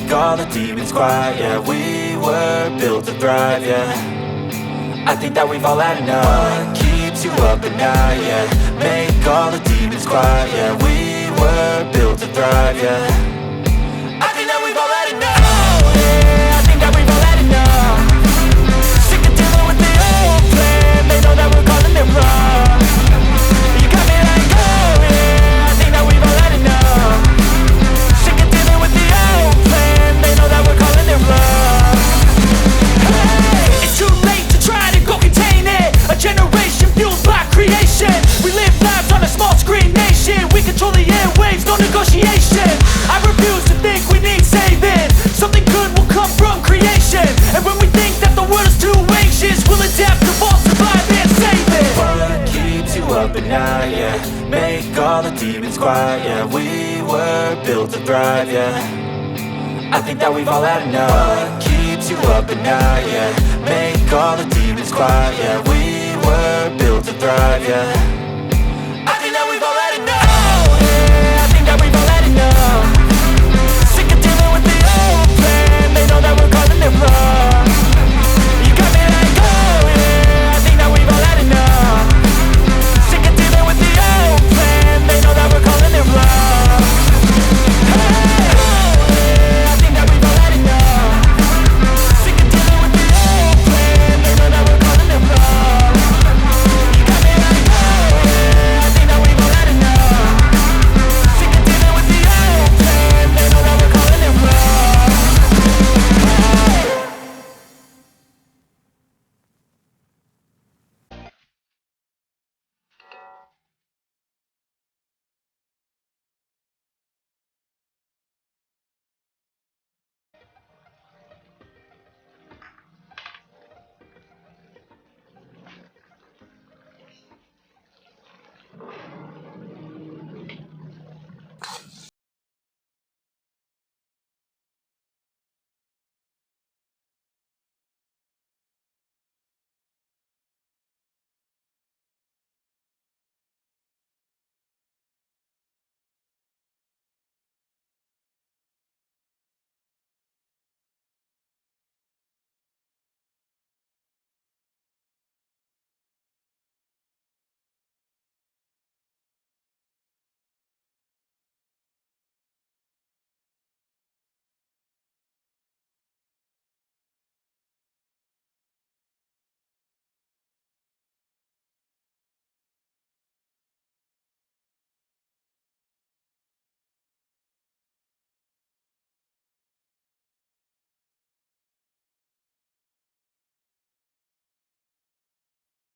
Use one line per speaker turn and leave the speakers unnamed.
make all the demons quiet. Yeah, we were built to thrive, yeah. I think that we've all had enough. What keeps you up at night, yeah. Make all the demons quiet, yeah. We were built to thrive, yeah. I think that we've all had enough. Oh yeah, I think that we've all had enough. Sick of dealing with the old plan. They know that we're calling it wrong. You got me like, oh yeah, I think that we've all had enough. Sick of dealing with the old plan. They know that we're calling it wrong. Hey, it's too late to try to go contain it. A generation fueled by creation. We live lives on a small screen nation. We control the airwaves, no negotiation. I refuse to think we need saving. Something good will come from creation. And when we think that the world is too anxious, we'll adapt, evolve, survive and save it. What keeps you up at night, yeah. Make all the demons quiet, yeah. We were built to thrive, yeah. I think that we've all had enough. What keeps you up at night, yeah. Make all the demons quiet, yeah. We were built to thrive, yeah.